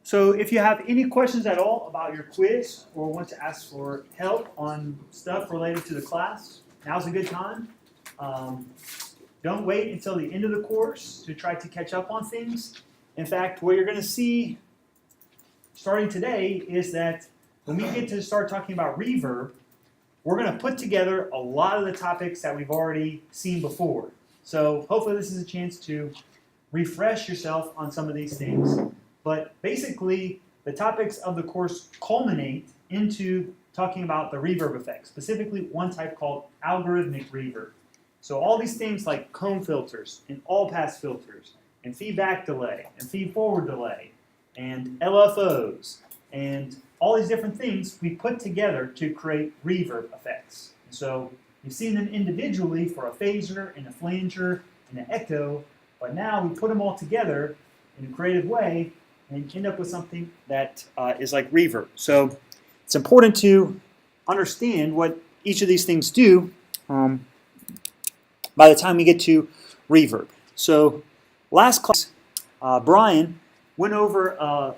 So if you have any questions at all about your quiz or want to ask for help on stuff related to the class, now's a good time. Don't wait until the end of the course to try to catch up on things. In fact, what you're going to see starting today is that when we get to start talking about reverb, we're going to put together a lot of the topics that we've already seen before. So hopefully this is a chance to refresh yourself on some of these things. But basically, the topics of the course culminate into talking about the reverb effect, specifically one type called algorithmic reverb. So all these things like comb filters and all-pass filters and feedback delay and feed-forward delay and LFOs and all these different things we put together to create reverb effects. So you've seen them individually for a phaser and a flanger and an echo, but now we put them all together in a creative way and end up with something that is like reverb. So it's important to understand what each of these things do by the time we get to reverb. So last class, Brian went over a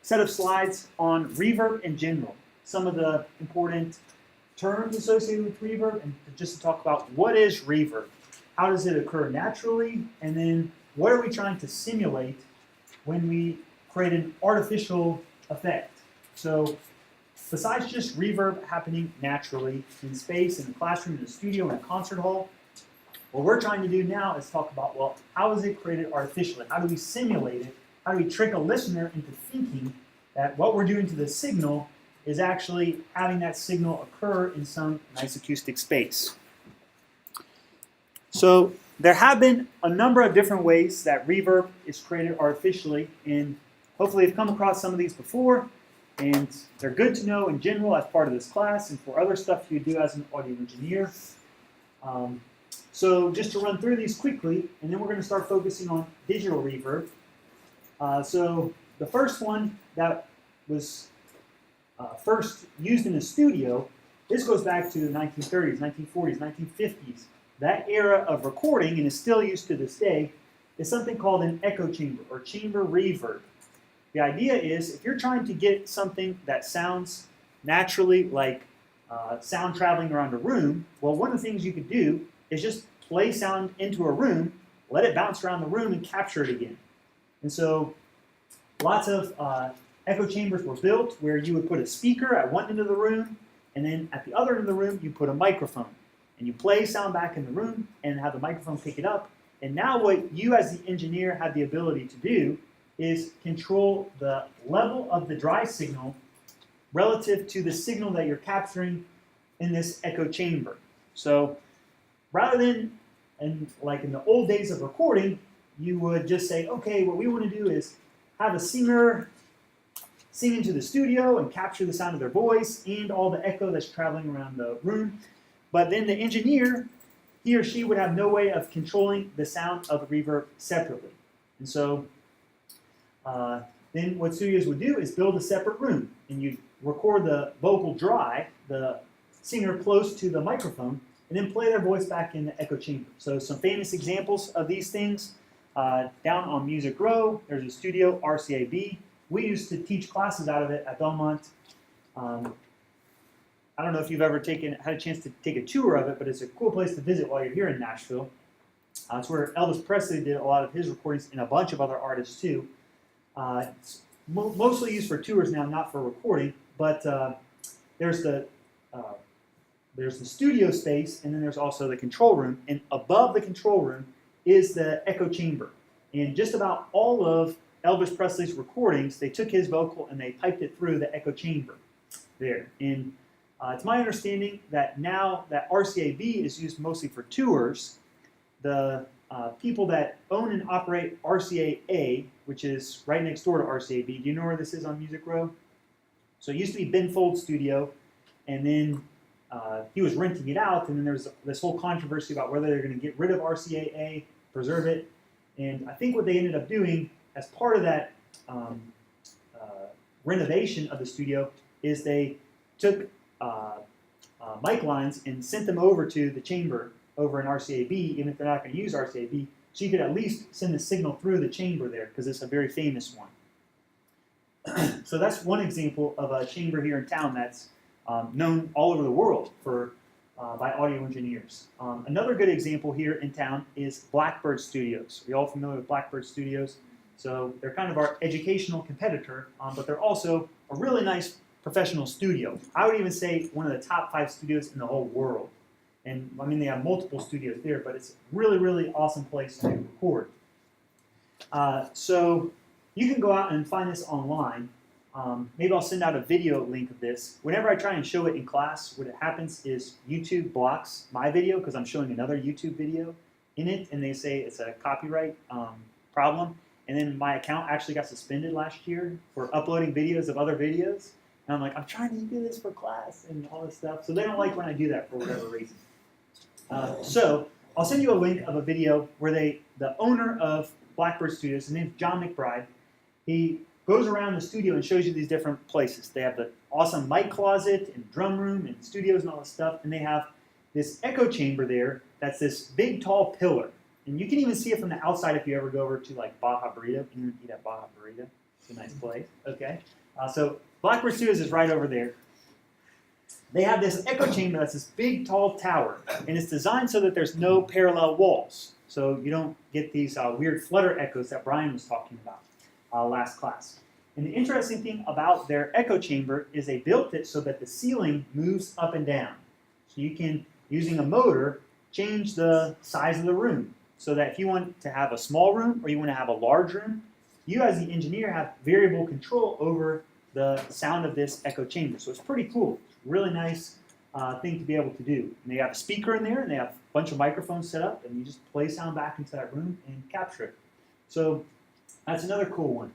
set of slides on reverb in general, some of the important terms associated with reverb, and just to talk about what is reverb, how does it occur naturally, and then what are we trying to simulate when we create an artificial effect. So besides just reverb happening naturally in space, in the classroom, in the studio, in a concert hall, what we're trying to do now is talk about, well, how is it created artificially? How do we simulate it? How do we trick a listener into thinking that what we're doing to the signal is actually having that signal occur in some nice acoustic space? So there have been a number of different ways that reverb is created artificially, and hopefully you've come across some of these before, and they're good to know in general as part of this class and for other stuff you do as an audio engineer. So just to run through these quickly, and then we're going to start focusing on digital reverb. So the first one that was first used in the studio, this goes back to the 1930s, 1940s, 1950s. That era of recording, and is still used to this day, is something called an echo chamber or chamber reverb. The idea is if you're trying to get something that sounds naturally like sound traveling around a room, well, one of the things you could do is just play sound into a room, let it bounce around the room, and capture it again. And so lots of echo chambers were built where you would put a speaker at one end of the room, and then at the other end of the room you put a microphone. And you play sound back in the room and have the microphone pick it up. And now what you as the engineer have the ability to do is control the level of the dry signal relative to the signal that you're capturing in this echo chamber. So rather than, like in the old days of recording, you would just say, okay, what we want to do is have a singer sing into the studio and capture the sound of their voice and all the echo that's traveling around the room. But then the engineer, he or she would have no way of controlling the sound of the reverb separately. And so then what studios would do is build a separate room, and you'd record the vocal dry, the singer close to the microphone, and then play their voice back in the echo chamber. So some famous examples of these things, down on Music Row, there's a studio, RCAB. We used to teach classes out of it at Belmont. I don't know if you've ever had a chance to take a tour of it, but it's a cool place to visit while you're here in Nashville. It's where Elvis Presley did a lot of his recordings, and a bunch of other artists too. It's mostly used for tours now, not for recording, but there's the studio space, and then there's also the control room, and above the control room is the echo chamber. And just about all of Elvis Presley's recordings, they took his vocal and they piped it through the echo chamber there. And it's my understanding that now that RCAB is used mostly for tours, the people that own and operate RCAA, which is right next door to RCAB, do you know where this is on Music Row? So it used to be Ben Folds' studio, and then he was renting it out, and then there was this whole controversy about whether they're going to get rid of RCAA, preserve it, and I think what they ended up doing as part of that renovation of the studio is they took mic lines and sent them over to the chamber over in RCAB, even if they're not going to use RCAB, so you could at least send the signal through the chamber there, because it's a very famous one. So that's one example of a chamber here in town that's known all over the world for by audio engineers. Another good example here in town is Blackbird Studios. Are you all familiar with Blackbird Studios? So they're kind of our educational competitor, but they're also a really nice professional studio. I would even say one of the top 5 studios in the whole world. And I mean, they have multiple studios there, but it's a really, really awesome place to record. So you can go out and find this online. Maybe I'll send out a video link of this. Whenever I try and show it in class, what happens is YouTube blocks my video because I'm showing another YouTube video in it, and they say it's a copyright problem. And then my account actually got suspended last year for uploading videos of other videos. And I'm like, I'm trying to do this for class and all this stuff. So they don't like when I do that for whatever reason. So I'll send you a link of a video where the owner of Blackbird Studios, his name's John McBride, he goes around the studio and shows you these different places. They have the awesome mic closet and drum room and studios and all this stuff, and they have this echo chamber there that's this big, tall pillar. And you can even see it from the outside if you ever go over to like Baja Burrito. You can eat at Baja Burrito. It's a nice place. Okay. So Blackbird Studios is right over there. They have this echo chamber that's this big, tall tower, and it's designed so that there's no parallel walls. So you don't get these weird flutter echoes that Brian was talking about last class. And the interesting thing about their echo chamber is they built it so that the ceiling moves up and down. So you can, using a motor, change the size of the room. So that if you want to have a small room or you want to have a large room, you as the engineer have variable control over the sound of this echo chamber. So it's pretty cool. Really nice thing to be able to do. And they have a speaker in there, and they have a bunch of microphones set up, and you just play sound back into that room and capture it. So that's another cool one.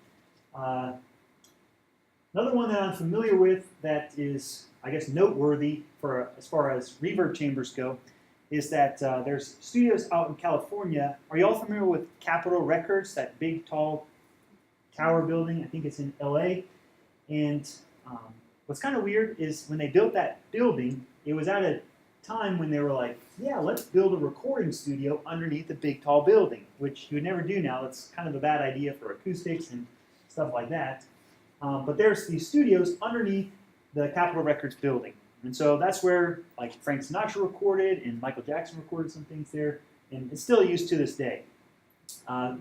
Another one that I'm familiar with that is, I guess, noteworthy for as far as reverb chambers go is that there's studios out in California. Are you all familiar with Capitol Records, that big, tall tower building? I think it's in LA. And what's kind of weird is when they built that building, it was at a time when they were like, yeah, let's build a recording studio underneath a big, tall building, which you would never do now. It's kind of a bad idea for acoustics and stuff like that. But there's these studios underneath the Capitol Records building. And so that's where like Frank Sinatra recorded and Michael Jackson recorded some things there, and it's still used to this day.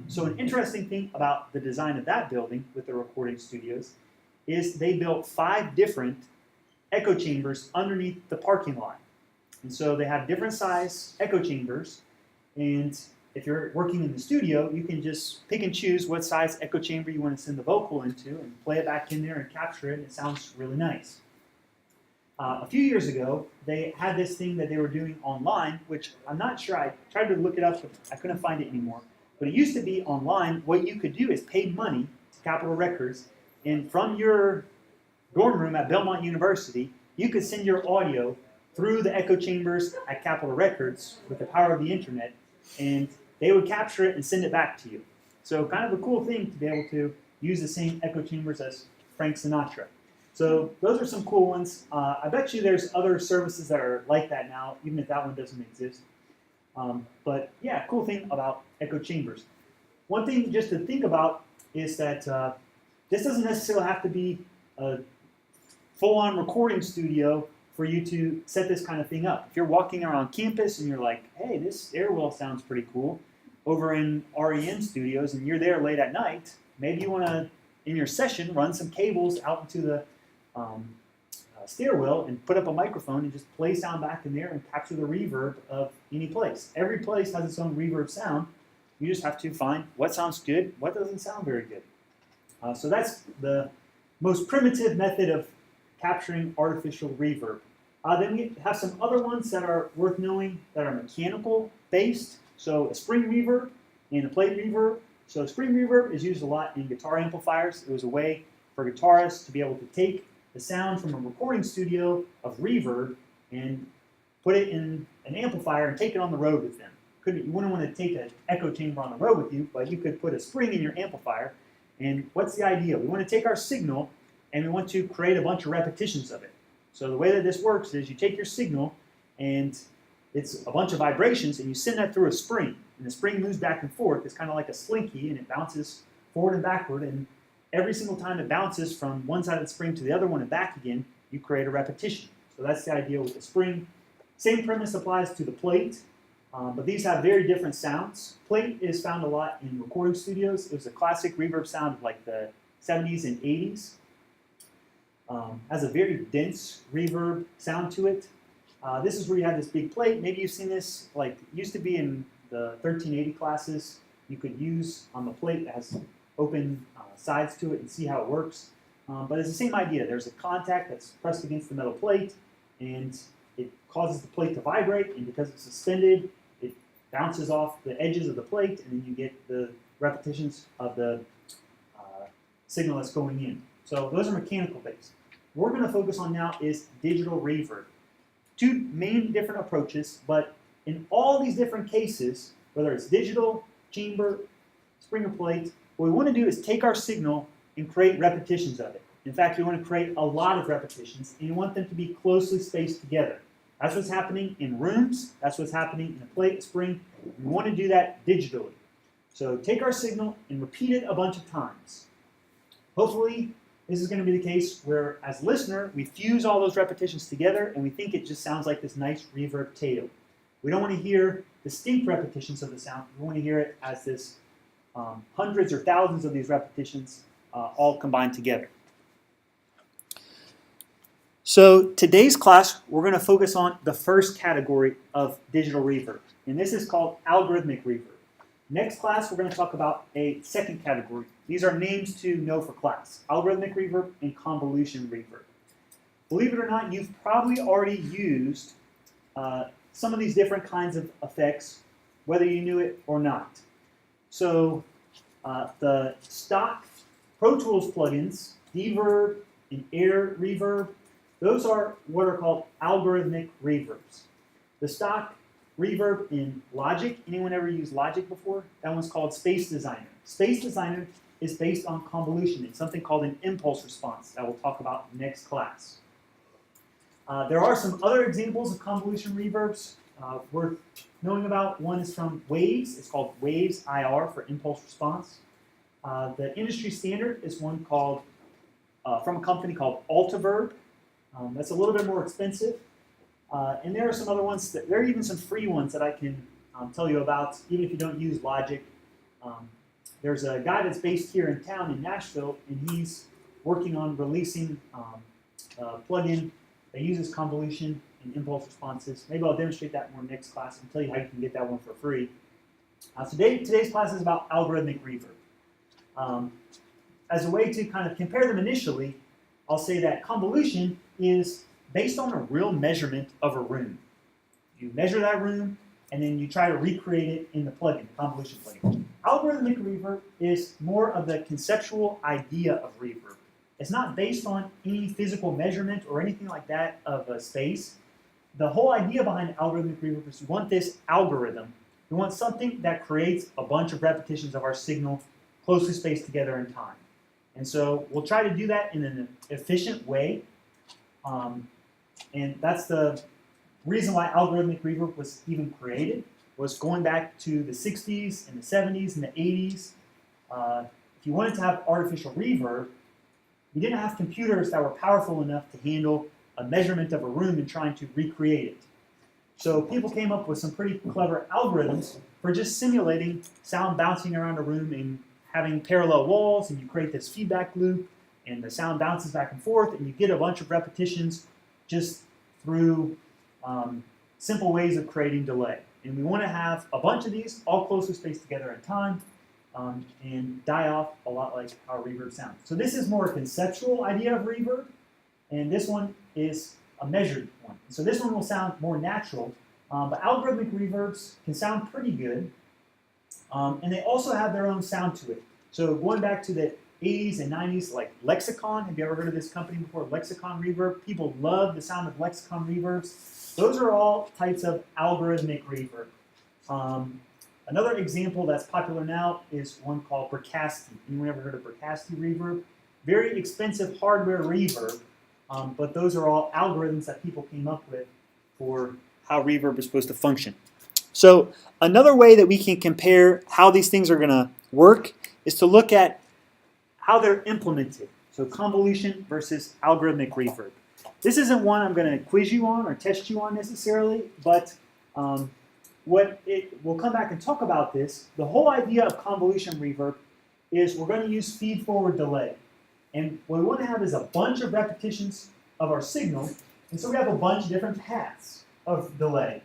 So an interesting thing about the design of that building with the recording studios is they built 5 different echo chambers underneath the parking lot. And so they have different size echo chambers, and if you're working in the studio, you can just pick and choose what size echo chamber you want to send the vocal into and play it back in there and capture it, and it sounds really nice. A few years ago, they had this thing that they were doing online, which I'm not sure, I tried to look it up, but I couldn't find it anymore. But it used to be online, what you could do is pay money to Capitol Records, and from your dorm room at Belmont University, you could send your audio through the echo chambers at Capitol Records with the power of the internet, and they would capture it and send it back to you. So kind of a cool thing to be able to use the same echo chambers as Frank Sinatra. So those are some cool ones. I bet you there's other services that are like that now, even if that one doesn't exist. But yeah, cool thing about echo chambers. One thing just to think about is that this doesn't necessarily have to be a full-on recording studio for you to set this kind of thing up. If you're walking around campus and you're like, hey, this Airwell sounds pretty cool over in REM studios, and you're there late at night, maybe you want to, in your session, run some cables out into the stairwell and put up a microphone and just play sound back in there and capture the reverb of any place. Every place has its own reverb sound. You just have to find what sounds good, what doesn't sound very good. So that's the most primitive method of capturing artificial reverb. Then we have some other ones that are worth knowing that are mechanical based. So a spring reverb and a plate reverb. So spring reverb is used a lot in guitar amplifiers. It was a way for guitarists to be able to take the sound from a recording studio of reverb and put it in an amplifier and take it on the road with them. You wouldn't want to take an echo chamber on the road with you, but you could put a spring in your amplifier. And what's the idea? We want to take our signal and we want to create a bunch of repetitions of it. So the way that this works is you take your signal and it's a bunch of vibrations and you send that through a spring. And the spring moves back and forth. It's kind of like a slinky and it bounces forward and backward. And every single time it bounces from one side of the spring to the other one and back again, you create a repetition. So that's the idea with the spring. Same premise applies to the plate, but these have very different sounds. Plate is found a lot in recording studios. It was a classic reverb sound of like the 70s and 80s. Has a very dense reverb sound to it. This is where you have this big plate. Maybe you've seen this, like it used to be in the 1380 classes. You could use on the plate that has open sides to it and see how it works. But it's the same idea. There's a contact that's pressed against the metal plate, and it causes the plate to vibrate, and because it's suspended, it bounces off the edges of the plate, and then you get the repetitions of the signal that's going in. So those are mechanical based. What we're going to focus on now is digital reverb. Two main different approaches, but in all these different cases, whether it's digital, chamber, spring or plate, what we want to do is take our signal and create repetitions of it. In fact, we want to create a lot of repetitions, and you want them to be closely spaced together. That's what's happening in rooms. That's what's happening in a plate, a spring. We want to do that digitally. So take our signal and repeat it a bunch of times. Hopefully, this is going to be the case where, as a listener, we fuse all those repetitions together and we think it just sounds like this nice reverb tail. We don't want to hear distinct repetitions of the sound. We want to hear it as this hundreds or thousands of these repetitions all combined together. So today's class, we're going to focus on the first category of digital reverb, and this is called algorithmic reverb. Next class, we're going to talk about a second category. These are names to know for class: algorithmic reverb and convolution reverb. Believe it or not, you've probably already used some of these different kinds of effects, whether you knew it or not. So the stock Pro Tools plugins, Deverb and Air Reverb, those are what are called algorithmic reverbs. The stock reverb in Logic, anyone ever used Logic before? That one's called Space Designer. Space Designer is based on convolution. It's something called an impulse response that we'll talk about next class. There are some other examples of convolution reverbs worth knowing about. One is from Waves. It's called Waves IR for impulse response. The industry standard is one called from a company called Altiverb. That's a little bit more expensive. And there are some other ones, there are even some free ones that I can tell you about, even if you don't use Logic. There's a guy that's based here in town in Nashville, and he's working on releasing a plugin that uses convolution and impulse responses. Maybe I'll demonstrate that more next class and tell you how you can get that one for free. Today's class is about algorithmic reverb. As a way to kind of compare them initially, I'll say that convolution is based on a real measurement of a room. You measure that room, and then you try to recreate it in the plugin, the convolution plugin. Algorithmic reverb is more of the conceptual idea of reverb. It's not based on any physical measurement or anything like that of a space. The whole idea behind algorithmic reverb is you want this algorithm. You want something that creates a bunch of repetitions of our signal closely spaced together in time. And so we'll try to do that in an efficient way. And that's the reason why algorithmic reverb was even created, was going back to the 60s and the 70s and the 80s. If you wanted to have artificial reverb, we didn't have computers that were powerful enough to handle a measurement of a room and trying to recreate it. So people came up with some pretty clever algorithms for just simulating sound bouncing around a room and having parallel walls, and you create this feedback loop, and the sound bounces back and forth, and you get a bunch of repetitions just through simple ways of creating delay. And we want to have a bunch of these all closely spaced together in time and die off a lot like how reverb sounds. So this is more a conceptual idea of reverb, and this one is a measured one. So this one will sound more natural, but algorithmic reverbs can sound pretty good, and they also have their own sound to it. So going back to the 80s and 90s, like Lexicon. Have you ever heard of this company before? Lexicon Reverb. People love the sound of Lexicon reverbs. Those are all types of algorithmic reverb. Another example that's popular now is one called Bricasti. Anyone ever heard of Bricasti reverb? Very expensive hardware reverb, but those are all algorithms that people came up with for how reverb is supposed to function. So another way that we can compare how these things are going to work is to look at how they're implemented. So convolution versus algorithmic reverb. This isn't one I'm going to quiz you on or test you on necessarily, but we'll come back and talk about this. The whole idea of convolution reverb is we're going to use feed-forward delay. And what we want to have is a bunch of repetitions of our signal, and so we have a bunch of different paths of delay.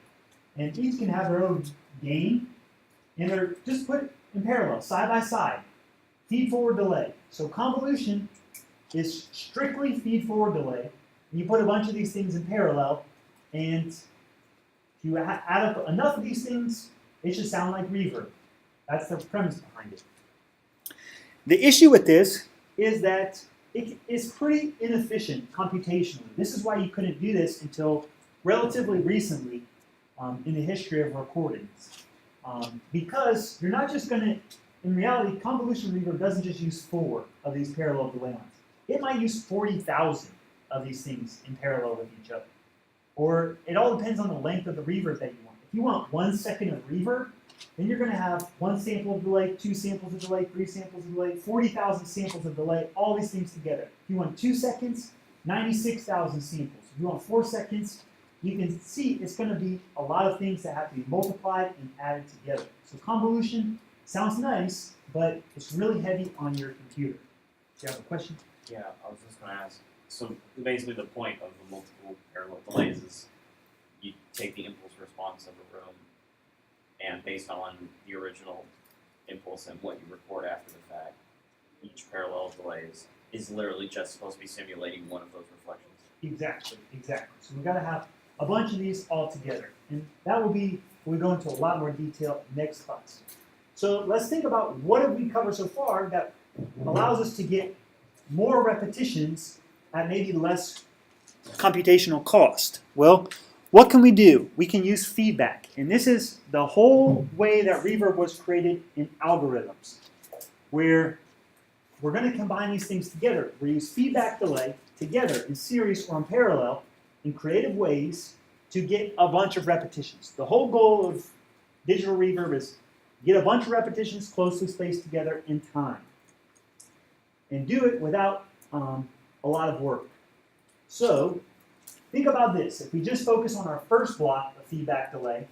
And each can have their own gain, and they're just put in parallel, side by side. Feed-forward delay. So convolution is strictly feed-forward delay. And you put a bunch of these things in parallel, and if you add up enough of these things, it should sound like reverb. That's the premise behind it. The issue with this is that it is pretty inefficient computationally. This is why you couldn't do this until relatively recently in the history of recordings. Because you're not just going to, in reality, convolution reverb doesn't just use 4 of these parallel delay lines. It might use 40,000 of these things in parallel with each other. Or it all depends on the length of the reverb that you want. If you want 1 second of reverb, then you're going to have 1 sample of delay, 2 samples of delay, 3 samples of delay, 40,000 samples of delay, all these things together. If you want 2 seconds, 96,000 samples. If you want 4 seconds, you can see it's going to be a lot of things that have to be multiplied and added together. So convolution sounds nice, but it's really heavy on your computer. Do you have a question? Yeah, I was just going to ask. So basically the point of the multiple parallel delays is you take the impulse response of a room, and based on the original impulse and what you record after the fact, each parallel delay is literally just supposed to be simulating one of those reflections. Exactly. So we've got to have a bunch of these all together. And that will be, we'll go into a lot more detail next class. So let's think about what have we covered so far that allows us to get more repetitions at maybe less computational cost. Well, what can we do? We can use feedback. And this is the whole way that reverb was created in algorithms, where we're going to combine these things together. We use feedback delay together in series or in parallel in creative ways to get a bunch of repetitions. The whole goal of digital reverb is get a bunch of repetitions closely spaced together in time. And do it without a lot of work. So, think about this. If we just focus on our first block of feedback delay,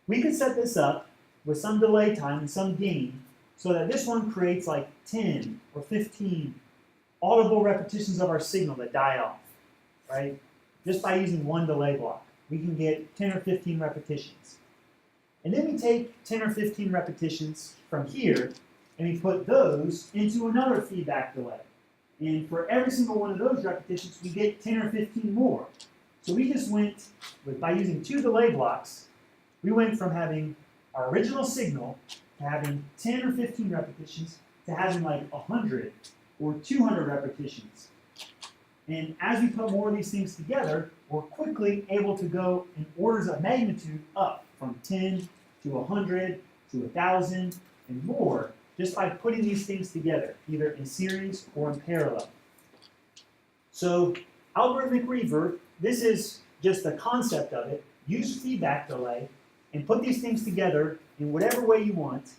we could set this up with some delay time and some gain so that this one creates like 10 or 15 audible repetitions of our signal that die off, right? Just by using one delay block. We can get 10 or 15 repetitions. And then we take 10 or 15 repetitions from here and we put those into another feedback delay. And for every single one of those repetitions, we get 10 or 15 more. So we just went, by using 2 delay blocks, we went from having our original signal to having 10 or 15 repetitions to having like 100 or 200 repetitions. And as we put more of these things together, we're quickly able to go in orders of magnitude up from 10 to 100 to 1,000 and more, just by putting these things together, either in series or in parallel. So algorithmic reverb, this is just the concept of it. Use feedback delay and put these things together in whatever way you want,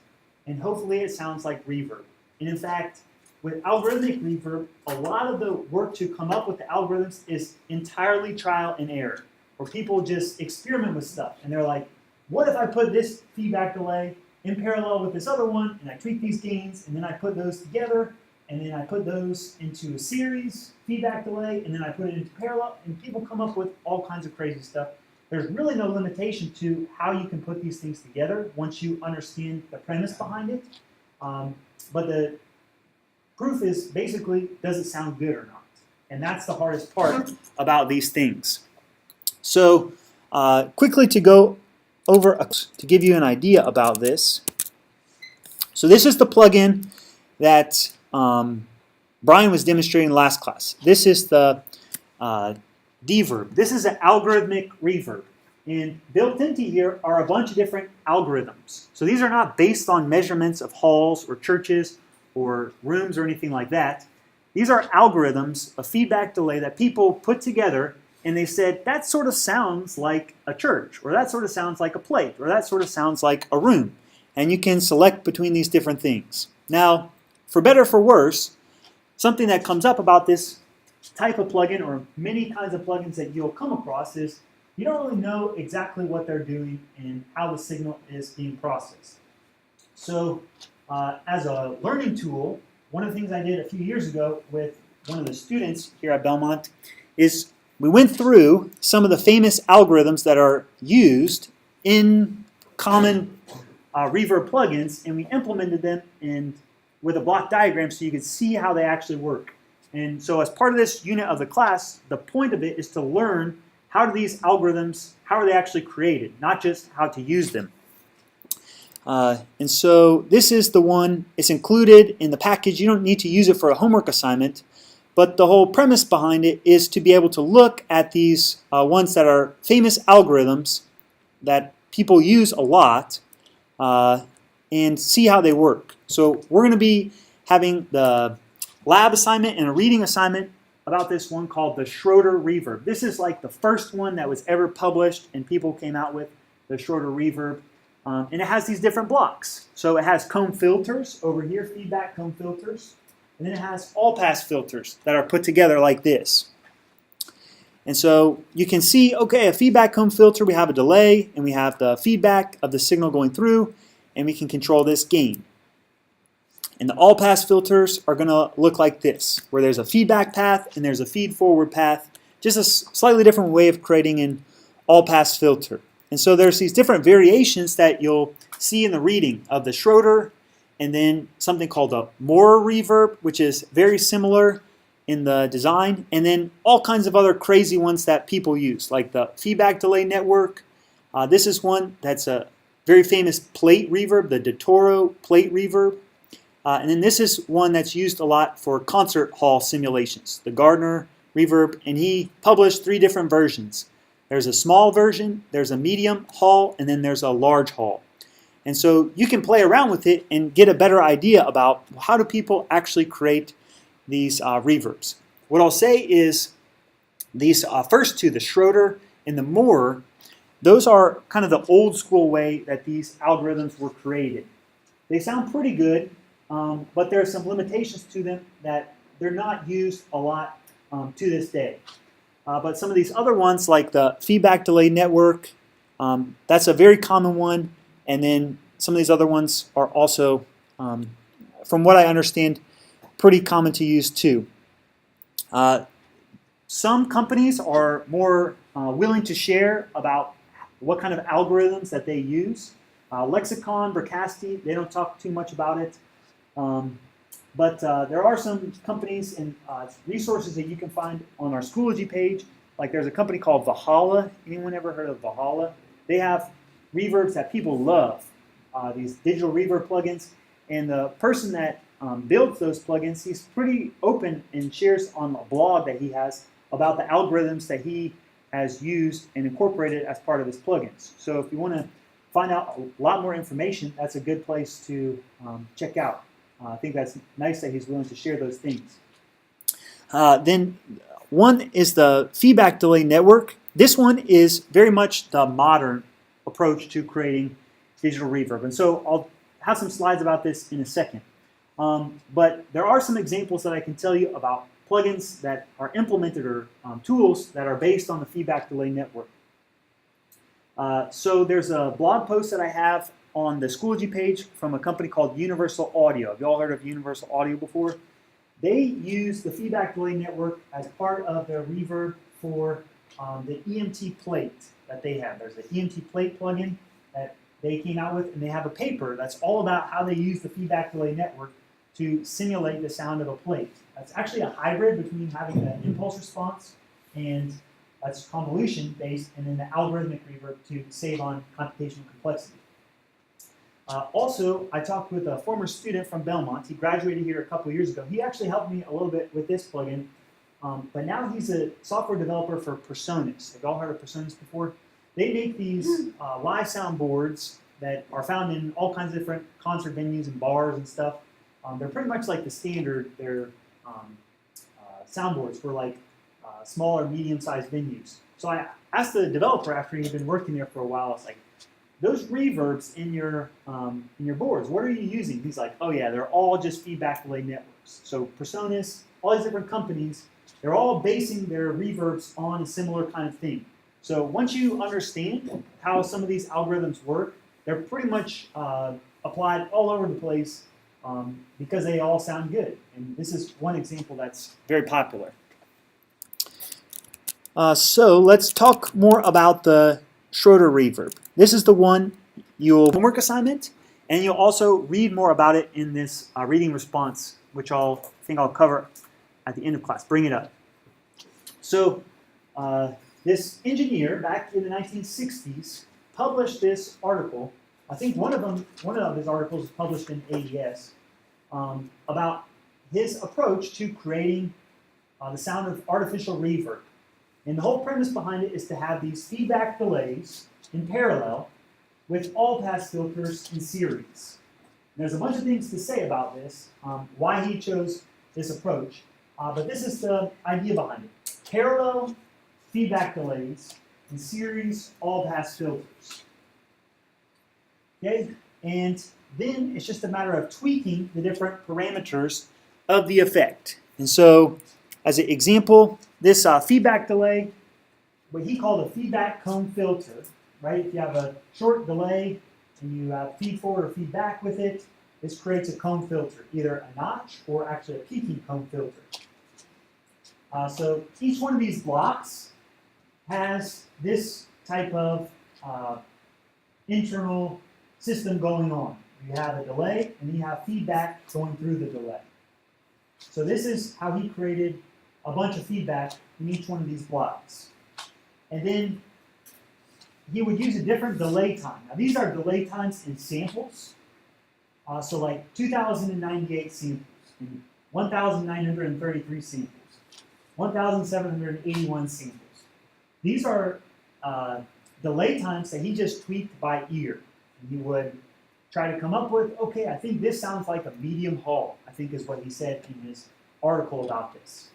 and hopefully it sounds like reverb. And in fact, with algorithmic reverb, a lot of the work to come up with the algorithms is entirely trial and error, where people just experiment with stuff, and they're like, what if I put this feedback delay in parallel with this other one, and I tweak these gains, and then I put those together, and then I put those into a series feedback delay, and then I put it into parallel, and people come up with all kinds of crazy stuff. There's really no limitation to how you can put these things together once you understand the premise behind it. But the proof is basically, does it sound good or not? And that's the hardest part about these things. So quickly to go over, to give you an idea about this. So this is the plugin that Brian was demonstrating last class. This is the Deverb. This is an algorithmic reverb. And built into here are a bunch of different algorithms. So these are not based on measurements of halls or churches or rooms or anything like that. These are algorithms of feedback delay that people put together, and they said, that sort of sounds like a church, or that sort of sounds like a plate, or that sort of sounds like a room. And you can select between these different things. Now, for better or for worse, something that comes up about this type of plugin, or many kinds of plugins that you'll come across, is you don't really know exactly what they're doing and how the signal is being processed. So as a learning tool, one of the things I did a few years ago with one of the students here at Belmont is we went through some of the famous algorithms that are used in common reverb plugins, and we implemented them with a block diagram so you could see how they actually work. And so as part of this unit of the class, the point of it is to learn how do these algorithms, how are they actually created, not just how to use them. And so this is the one, it's included in the package. You don't need to use it for a homework assignment, but the whole premise behind it is to be able to look at these ones that are famous algorithms that people use a lot and see how they work. So we're going to be having the lab assignment and a reading assignment about this one called the Schroeder reverb. This is like the first one that was ever published and people came out with, the Schroeder reverb. And it has these different blocks. So it has comb filters over here, feedback comb filters. And then it has all-pass filters that are put together like this. And so you can see, okay, a feedback comb filter, we have a delay, and we have the feedback of the signal going through, and we can control this gain. And the all-pass filters are going to look like this, where there's a feedback path and there's a feed-forward path, just a slightly different way of creating an all-pass filter. And so there's these different variations that you'll see in the reading of the Schroeder, and then something called a Moore reverb, which is very similar in the design, and then all kinds of other crazy ones that people use, like the feedback delay network. This is one that's a very famous plate reverb, the DeToro plate reverb. And then this is one that's used a lot for concert hall simulations, the Gardner reverb, and he published 3 different versions. There's a small version, there's a medium hall, and then there's a large hall. And so you can play around with it and get a better idea about how do people actually create these reverbs. What I'll say is these first two, the Schroeder and the Moore, those are kind of the old school way that these algorithms were created. They sound pretty good, but there are some limitations to them that they're not used a lot to this day. But some of these other ones, like the feedback delay network, that's a very common one. And then some of these other ones are also, from what I understand, pretty common to use too. Some companies are more willing to share about what kind of algorithms that they use. Lexicon, Bricasti, they don't talk too much about it. But there are some companies and resources that you can find on our Schoology page. Like there's a company called Valhalla. Anyone ever heard of Valhalla? They have reverbs that people love, these digital reverb plugins. And the person that builds those plugins, he's pretty open and shares on a blog that he has about the algorithms that he has used and incorporated as part of his plugins. So if you want to find out a lot more information, that's a good place to check out. I think that's nice that he's willing to share those things. Then one is the feedback delay network. This one is very much the modern approach to creating digital reverb. And so I'll have some slides about this in a second. But there are some examples that I can tell you about plugins that are implemented or tools that are based on the feedback delay network. So there's a blog post that I have on the Schoology page from a company called Universal Audio. Have you all heard of Universal Audio before? They use the feedback delay network as part of their reverb for the EMT plate that they have. There's the EMT plate plugin that they came out with, and they have a paper that's all about how they use the feedback delay network to simulate the sound of a plate. That's actually a hybrid between having the impulse response, and that's convolution based, and then the algorithmic reverb to save on computational complexity. Also, I talked with a former student from Belmont. He graduated here a couple years ago. He actually helped me a little bit with this plugin, but now he's a software developer for Personas. Have you all heard of Personas before? They make these live sound boards that are found in all kinds of different concert venues and bars and stuff. They're pretty much like the standard. They're soundboards for like smaller, medium-sized venues. So I asked the developer after he'd been working there for a while. I was like, "Those reverbs in your boards, what are you using?" He's like, "Oh yeah, they're all just feedback delay network." So Personas, all these different companies, they're all basing their reverbs on a similar kind of thing. So once you understand how some of these algorithms work, they're pretty much applied all over the place because they all sound good. And this is one example that's very popular. So let's talk more about the Schroeder reverb. This is the one you'll homework assignment, and you'll also read more about it in this reading response, which I think I'll cover at the end of class. Bring it up. So this engineer back in the 1960s published this article. I think one of his articles was published in AES about his approach to creating the sound of artificial reverb. And the whole premise behind it is to have these feedback delays in parallel with all-pass filters in series. And there's a bunch of things to say about this, why he chose this approach, but this is the idea behind it. Parallel feedback delays in series all-pass filters. Okay, and then it's just a matter of tweaking the different parameters of the effect. And so, as an example, this feedback delay, what he called a feedback cone filter, right? If you have a short delay and you feed forward or feed back with it, this creates a cone filter, either a notch or actually a peaking cone filter. So each one of these blocks has this type of internal system going on. You have a delay and you have feedback going through the delay. So this is how he created a bunch of feedback in each one of these blocks. And then he would use a different delay time. Now these are delay times in samples. So like 2,098 samples, and 1,933 samples, 1,781 samples. These are delay times that he just tweaked by ear. And he would try to come up with, okay, I think this sounds like a medium hall, I think is what he said in his article about this.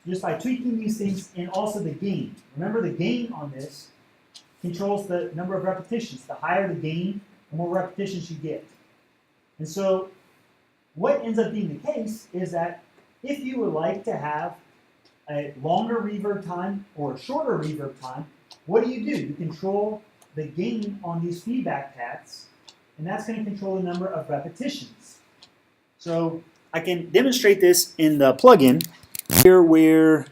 Just by tweaking these things, and also the gain. Remember, the gain on this controls the number of repetitions. The higher the gain, the more repetitions you get. And so what ends up being the case is that if you would like to have a longer reverb time or a shorter reverb time, what do? You control the gain on these feedback paths, and that's going to control the number of repetitions. So I can demonstrate this in the plugin here where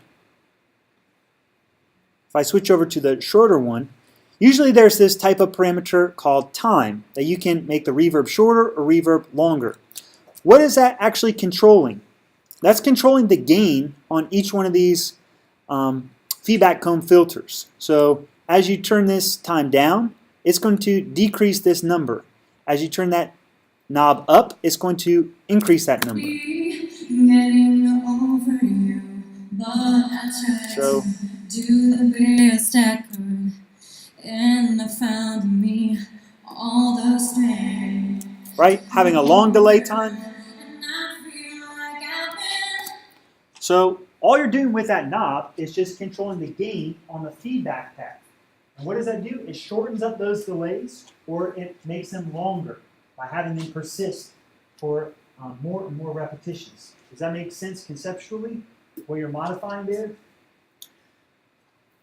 if I switch over to the shorter one, usually there's this type of parameter called time that you can make the reverb shorter or reverb longer. What is that actually controlling? That's controlling the gain on each one of these feedback cone filters. So as you turn this time down, it's going to decrease this number. As you turn that knob up, it's going to increase that number. So do the best I could, and I found in me all the strength. Right? Having a long delay time. So all you're doing with that knob is just controlling the gain on the feedback path. And what does that do? It shortens up those delays, or it makes them longer by having them persist for more and more repetitions. Does that make sense conceptually, what you're modifying there?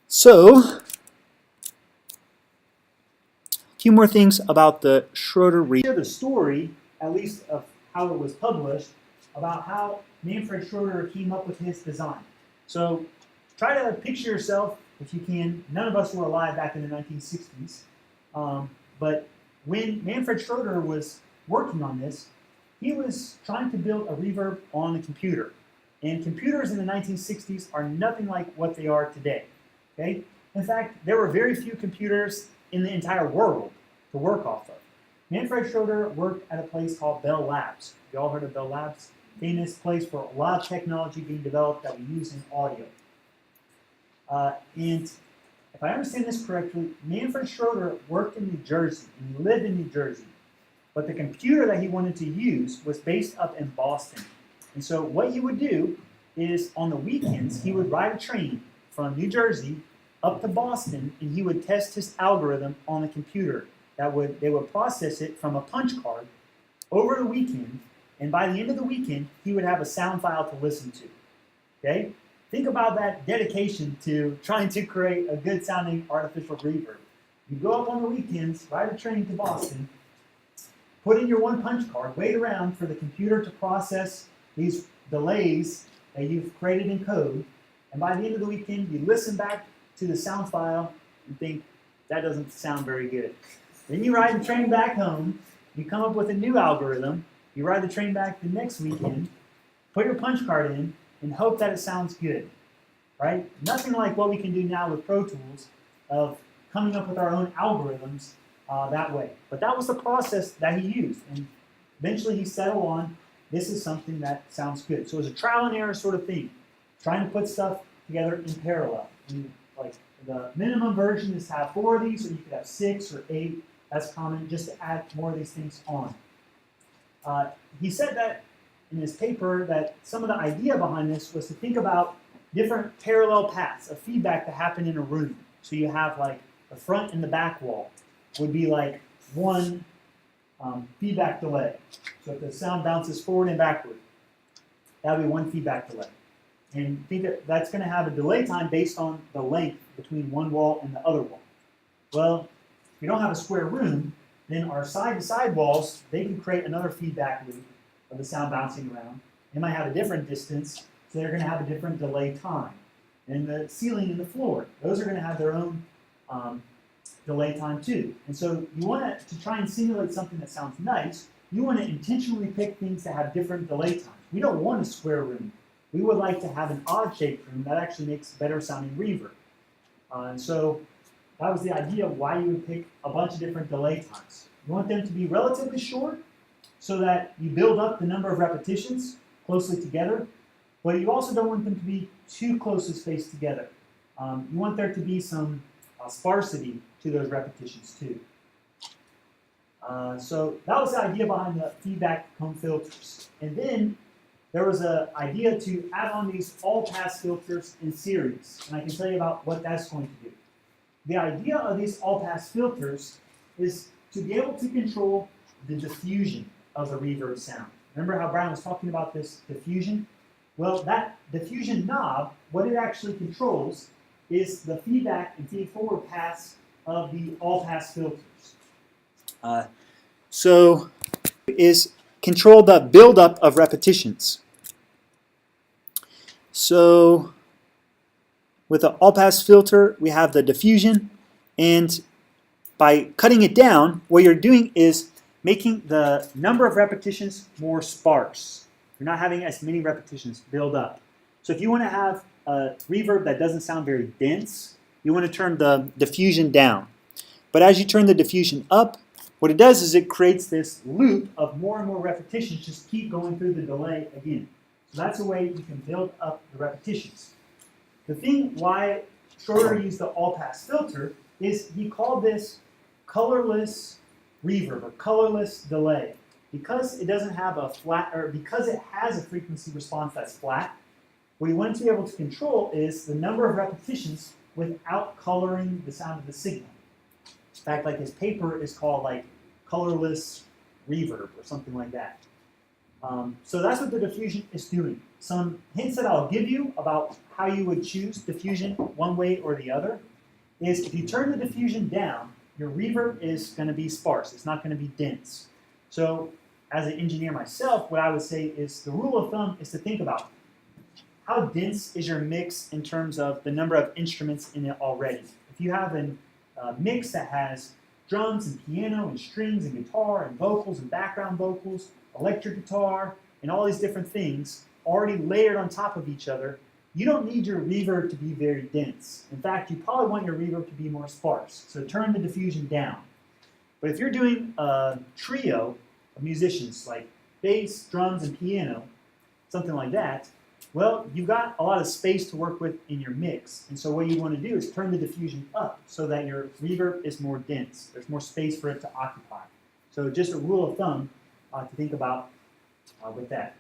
So, a few more things about the Schroeder reverb. Share the story, at least of how it was published, about how Manfred Schroeder came up with his design. So, try to picture yourself, if you can. None of us were alive back in the 1960s, but when Manfred Schroeder was working on this, he was trying to build a reverb on the computer. And computers in the 1960s are nothing like what they are today. Okay? In fact, there were very few computers in the entire world to work off of. Manfred Schroeder worked at a place called Bell Labs. You all heard of Bell Labs? Famous place for a lot of technology being developed that we use in audio. And if I understand this correctly, Manfred Schroeder worked in New Jersey, and he lived in New Jersey. But the computer that he wanted to use was based up in Boston. And so what he would do is on the weekends, he would ride a train from New Jersey up to Boston, and he would test his algorithm on the computer. They would process it from a punch card over the weekend, And by the end of the weekend, he would have a sound file to listen to. Okay? Think about that dedication to trying to create a good sounding artificial reverb. You go up on the weekends, ride a train to Boston, put in your one punch card, wait around for the computer to process these delays that you've created in code, and by the end of the weekend, you listen back to the sound file and think, that doesn't sound very good. Then you ride the train back home, you come up with a new algorithm, you ride the train back the next weekend, put your punch card in, and hope that it sounds good, right? Nothing like what we can do now with Pro Tools of coming up with our own algorithms that way. But that was the process that he used, and eventually he settled on, this is something that sounds good. So it was a trial and error sort of thing, trying to put stuff together in parallel. And like the minimum version is to have 4 of these, or you could have 6 or 8. That's common, just to add more of these things on. He said that in his paper that some of the idea behind this was to think about different parallel paths of feedback that happen in a room. So you have like the front and the back wall would be like one feedback delay. So if the sound bounces forward and backward, that would be one feedback delay. And think that that's going to have a delay time based on the length between one wall and the other wall. Well, if you don't have a square room, then our side-to-side walls, they can create another feedback loop of the sound bouncing around. They might have a different distance, so they're going to have a different delay time. And the ceiling and the floor, those are going to have their own delay time too. And so you want to try and simulate something that sounds nice, you want to intentionally pick things that have different delay times. We don't want a square room. We would like to have an odd-shaped room that actually makes better sounding reverb. And so that was the idea of why you would pick a bunch of different delay times. You want them to be relatively short so that you build up the number of repetitions closely together, but you also don't want them to be too closely spaced together. You want there to be some sparsity to those repetitions too. So that was the idea behind the feedback cone filters. And then there was an idea to add on these all-pass filters in series, and I can tell you about what that's going to do. The idea of these all-pass filters is to be able to control the diffusion of the reverb sound. Remember how Brian was talking about this diffusion? Well, that diffusion knob, what it actually controls is the feedback and feed-forward pass of the all-pass filters. So is control the buildup of repetitions. So with the all-pass filter, we have the diffusion, and by cutting it down, what you're doing is making the number of repetitions more sparse. You're not having as many repetitions build up. So if you want to have a reverb that doesn't sound very dense, you want to turn the diffusion down. But as you turn the diffusion up, what it does is it creates this loop of more and more repetitions, just keep going through the delay again. So that's a way you can build up the repetitions. The thing why Schroeder used the all-pass filter is he called this colorless reverb or colorless delay. Because it doesn't have a flat, or because it has a frequency response that's flat, what you want to be able to control is the number of repetitions without coloring the sound of the signal. In fact, like his paper is called like colorless reverb or something like that. So that's what the diffusion is doing. Some hints that I'll give you about how you would choose diffusion one way or the other is if you turn the diffusion down, your reverb is going to be sparse. It's not going to be dense. So as an engineer myself, what I would say is the rule of thumb is to think about how dense is your mix in terms of the number of instruments in it already. If you have a mix that has drums and piano and strings and guitar and vocals and background vocals, electric guitar, and all these different things already layered on top of each other, you don't need your reverb to be very dense. In fact, you probably want your reverb to be more sparse. So turn the diffusion down. But if you're doing a trio of musicians like bass, drums, and piano, something like that, well, you've got a lot of space to work with in your mix. And so what you want to do is turn the diffusion up so that your reverb is more dense. There's more space for it to occupy. So just a rule of thumb to think about with that.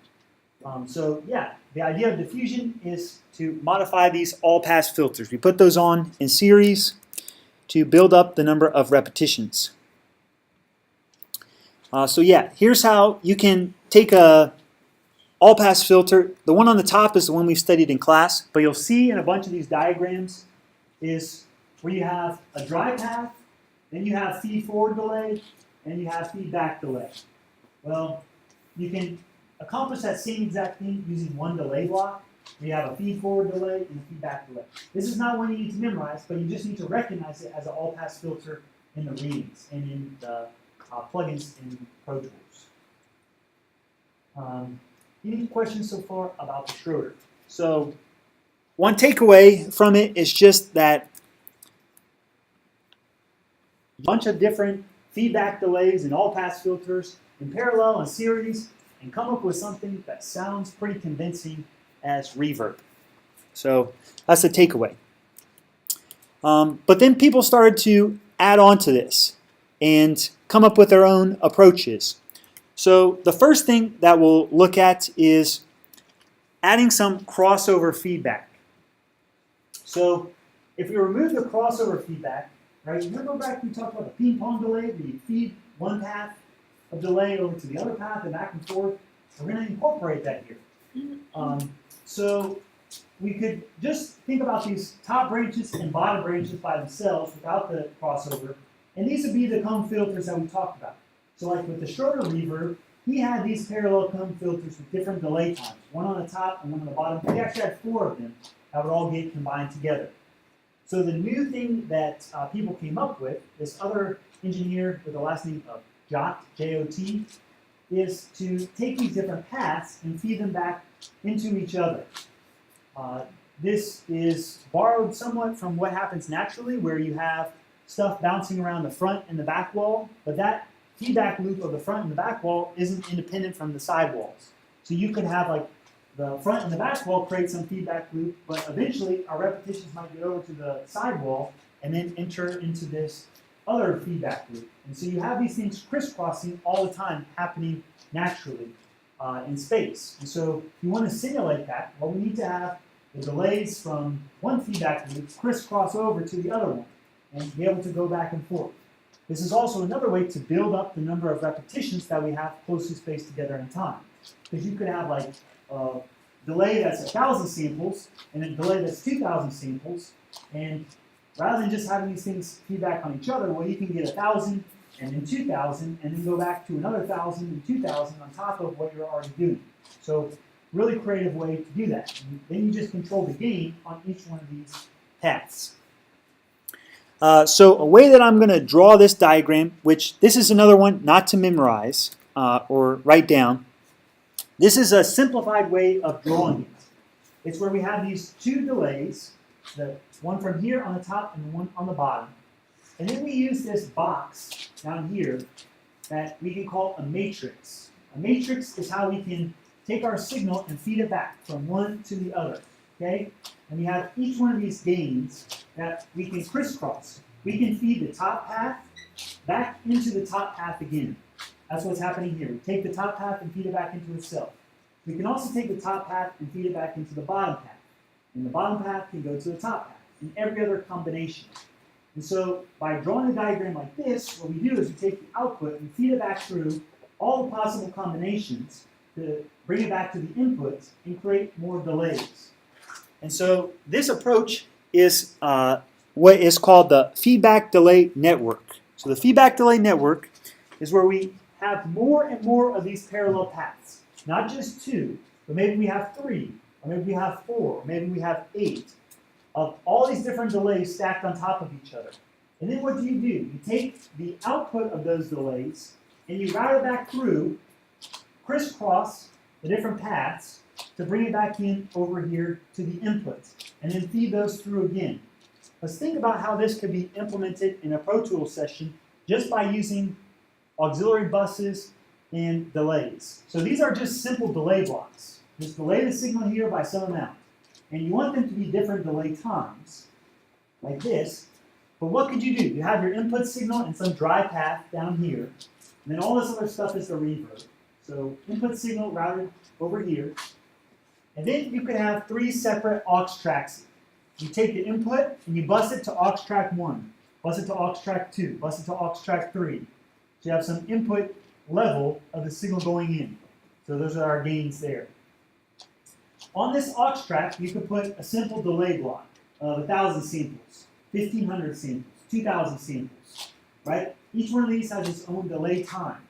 So yeah, the idea of diffusion is to modify these all-pass filters. We put those on in series to build up the number of repetitions. So yeah, here's how you can take a all-pass filter, the one on the top is the one we've studied in class, but you'll see in a bunch of these diagrams is where you have a dry path, then you have feed-forward delay, and you have feedback delay. Well, you can accomplish that same exact thing using one delay block. You have a feed-forward delay and a feedback delay. This is not one you need to memorize, but you just need to recognize it as an all-pass filter in the readings and in the plugins in Pro Tools. Any questions so far about the Schroeder? So one takeaway from it is just that a bunch of different feedback delays and all-pass filters in parallel and series and come up with something that sounds pretty convincing as reverb. So that's the takeaway. But then people started to add on to this and come up with their own approaches. So the first thing that we'll look at is adding some crossover feedback. So if we remove the crossover feedback, right, remember back we talked about the ping pong delay where you feed one path of delay over to the other path and back and forth? We're going to incorporate that here. So we could just think about these top branches and bottom branches by themselves without the crossover, and these would be the cone filters that we talked about. So like with the Schroeder reverb, he had these parallel cone filters with different delay times, one on the top and one on the bottom. He actually had 4 of them that would all get combined together. So the new thing that people came up with, this other engineer with the last name of Jot, J-O-T, is to take these different paths and feed them back into each other. This is borrowed somewhat from what happens naturally, where you have stuff bouncing around the front and the back wall, but that feedback loop of the front and the back wall isn't independent from the side walls. So you could have like the front and the back wall create some feedback loop, but eventually our repetitions might get over to the side wall and then enter into this other feedback loop. And so you have these things crisscrossing all the time happening naturally in space. And so if you want to simulate that, well, we need to have the delays from one feedback loop crisscross over to the other one and be able to go back and forth. This is also another way to build up the number of repetitions that we have closely spaced together in time. Because you could have like a delay that's 1,000 samples and a delay that's 2,000 samples, and rather than just having these things feedback on each other, well, you can get 1,000 and then 2,000 and then go back to another 1,000 and 2,000 on top of what you're already doing. So really creative way to do that. And then you just control the gain on each one of these paths. So a way that I'm going to draw this diagram, which this is another one not to memorize or write down. This is a simplified way of drawing it. It's where we have these 2 delays, the one from here on the top and the one on the bottom. And then we use this box down here that we can call a matrix. A matrix is how we can take our signal and feed it back from one to the other. Okay? And we have each one of these gains that we can crisscross. We can feed the top path back into the top path again. That's what's happening here. We take the top path and feed it back into itself. We can also take the top path and feed it back into the bottom path. And the bottom path can go to the top path in every other combination. And so by drawing a diagram like this, what we do is we take the output and feed it back through all the possible combinations to bring it back to the input and create more delays. And so this approach is what is called the feedback delay network. So the feedback delay network is where we have more and more of these parallel paths. Not just 2, but maybe we have 3, or maybe we have 4, or maybe we have 8 of all these different delays stacked on top of each other. And then what do? You take the output of those delays and you route it back through, crisscross the different paths to bring it back in over here to the input, and then feed those through again. Let's think about how this could be implemented in a Pro Tools session just by using auxiliary buses and delays. So these are just simple delay blocks. Just delay the signal here by some amount. And you want them to be different delay times, like this. But what could you do? You have your input signal and some dry path down here. And then all this other stuff is the reverb. So input signal routed over here. And then you could have 3 separate aux tracks. You take the input and you bus it to aux track 1, bus it to aux track 2, bus it to aux track 3. So you have some input level of the signal going in. So those are our gains there. On this aux track, you could put a simple delay block of 1,000 samples, 1,500 samples, 2,000 samples, right? Each one of these has its own delay time.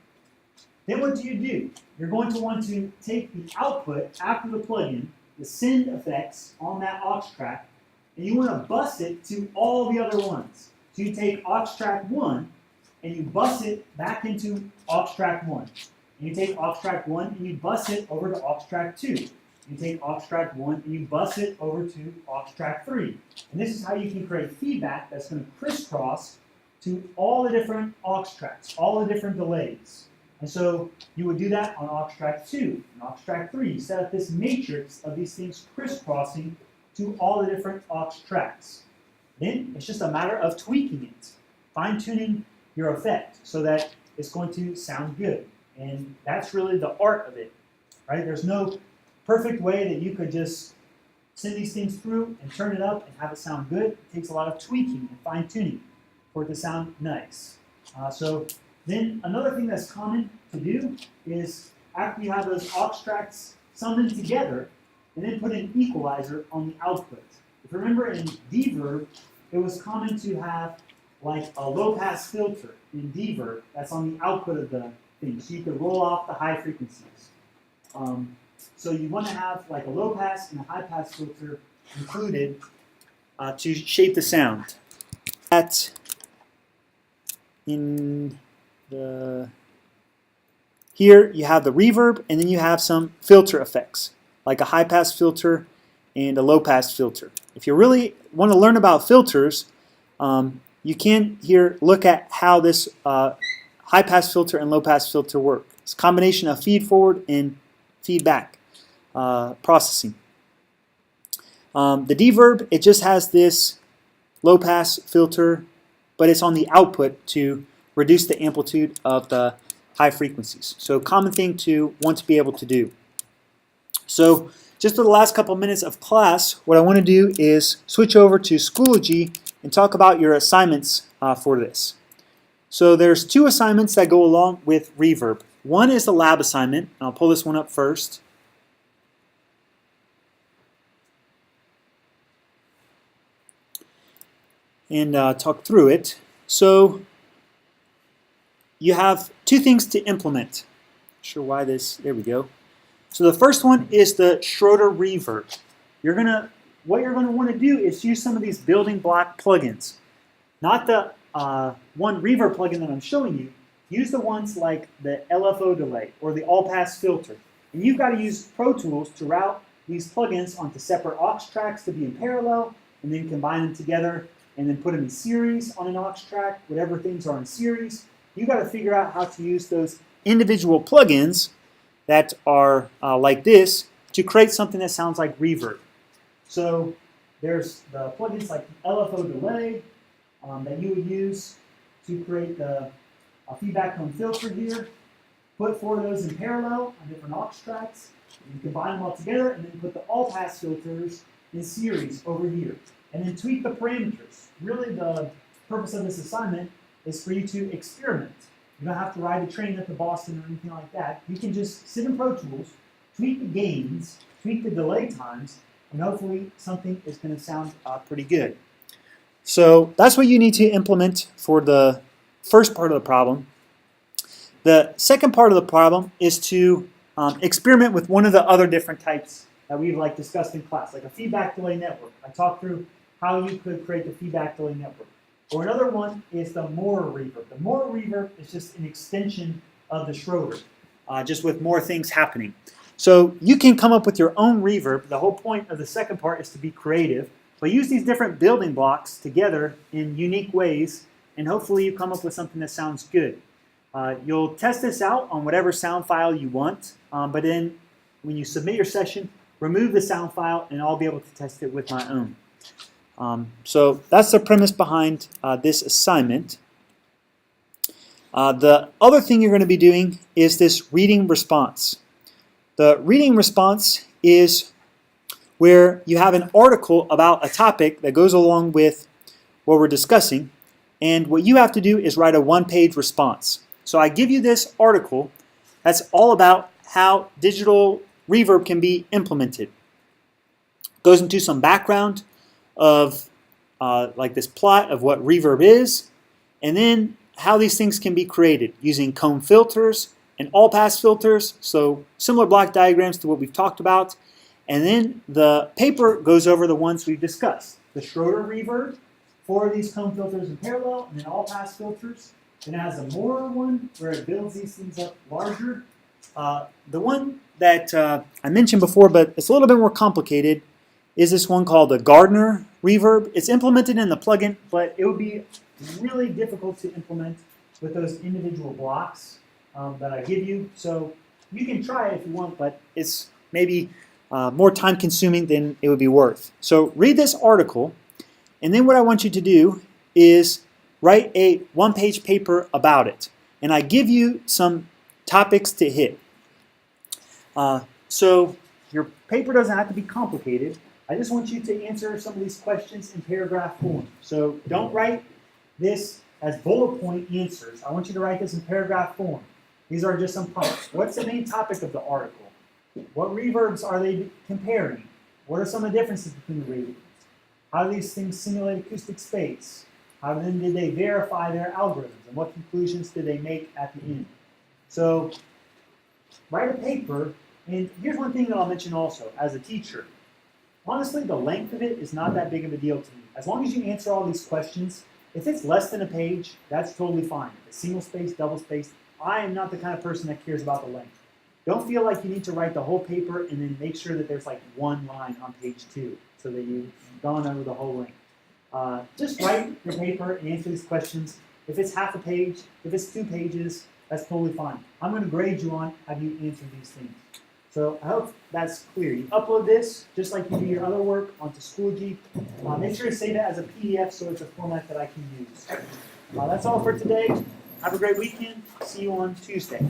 Then what do? You're going to want to take the output after the plugin, the send effects on that aux track, and you want to bus it to all the other ones. So you take aux track 1 and you bus it back into aux track 1. And you take aux track 1 and you bus it over to aux track 2. You take aux track 1 and you bus it over to aux track 3. And this is how you can create feedback that's going to crisscross to all the different aux tracks, all the different delays. And so you would do that on aux track 2 and aux track 3. You set up this matrix of these things crisscrossing to all the different aux tracks. Then it's just a matter of tweaking it, fine-tuning your effect so that it's going to sound good. And that's really the art of it, right? There's no perfect way that you could just send these things through and turn it up and have it sound good. It takes a lot of tweaking and fine-tuning for it to sound nice. So then another thing that's common to do is after you have those aux tracks summoned together, and then put an equalizer on the output. If you remember in Deverb, it was common to have like a low-pass filter in Deverb that's on the output of the thing, so you could roll off the high frequencies. So you want to have like a low-pass and a high-pass filter included to shape the sound. That in the here you have the reverb, and then you have some filter effects, like a high-pass filter and a low-pass filter. If you really want to learn about filters, you can here look at how this high-pass filter and low-pass filter work. It's a combination of feed-forward and feedback processing. The deverb, it just has this low-pass filter, but it's on the output to reduce the amplitude of the high frequencies. So common thing to want to be able to do. So just for the last couple minutes of class, what I want to do is switch over to Schoology and talk about your assignments for this. So there's 2 assignments that go along with reverb. One is the lab assignment, and I'll pull this one up first. And talk through it. So you have 2 things to implement. Not sure why this, there we go. So the first one is the Schroeder reverb. What you're gonna want to do is use some of these building block plugins. Not the one reverb plugin that I'm showing you. Use the ones like the LFO delay or the all-pass filter. And you've got to use Pro Tools to route these plugins onto separate aux tracks to be in parallel, and then combine them together and then put them in series on an aux track, whatever things are in series. You've got to figure out how to use those individual plugins that are like this to create something that sounds like reverb. So there's the plugins like the LFO delay that you would use to create the feedback tone filter here. Put 4 of those in parallel on different aux tracks. You combine them all together and then put the all-pass filters in series over here. And then tweak the parameters. Really the purpose of this assignment is for you to experiment. You don't have to ride the train up to Boston or anything like that. You can just sit in Pro Tools, tweak the gains, tweak the delay times, and hopefully something is going to sound pretty good. So that's what you need to implement for the first part of the problem. The second part of the problem is to experiment with one of the other different types that we've discussed in class, like a feedback delay network. I talked through how you could create the feedback delay network. Or another one is the Moore reverb. The Moore reverb is just an extension of the Schroeder, just with more things happening. So you can come up with your own reverb. The whole point of the second part is to be creative. But use these different building blocks together in unique ways, and hopefully you come up with something that sounds good. You'll test this out on whatever sound file you want, but then when you submit your session, remove the sound file, and I'll be able to test it with my own. So that's the premise behind this assignment. The other thing you're going to be doing is this reading response. The reading response is where you have an article about a topic that goes along with what we're discussing, and what you have to do is write a 1-page response. So I give you this article that's all about how digital reverb can be implemented. goes into some background of like this plot of what reverb is, and then how these things can be created using comb filters and all-pass filters, so similar block diagrams to what we've talked about. And then the paper goes over the ones we've discussed. The Schroeder reverb, 4 of these comb filters in parallel, and then all-pass filters. Then it has a more one where it builds these things up larger. The one that I mentioned before, but it's a little bit more complicated, is this one called the Gardner reverb. It's implemented in the plugin, but it would be really difficult to implement with those individual blocks that I give you. So you can try it if you want, but it's maybe more time consuming than it would be worth. So read this article, and then what I want you to do is write a one-page paper about it. And I give you some topics to hit. So your paper doesn't have to be complicated. I just want you to answer some of these questions in paragraph form. So don't write this as bullet point answers. I want you to write this in paragraph form. These are just some prompts. What's the main topic of the article? What reverbs are they comparing? What are some of the differences between the reverbs? How do these things simulate acoustic space? How then did they verify their algorithms? And what conclusions did they make at the end? So write a paper, and here's one thing that I'll mention also as a teacher. Honestly, the length of it is not that big of a deal to me. As long as you answer all these questions, if it's less than a page, that's totally fine. If it's single space, double space, I am not the kind of person that cares about the length. Don't feel like you need to write the whole paper and then make sure that there's like one line on page 2 so that you've gone over the whole length. Just write your paper and answer these questions. If it's half a page, if it's 2 pages, that's totally fine. I'm going to grade you on how you answer these things. So I hope that's clear. You upload this just like you do your other work onto Schoology. Make sure to save it as a PDF so it's a format that I can use. That's all for today. Have a great weekend. See you on Tuesday.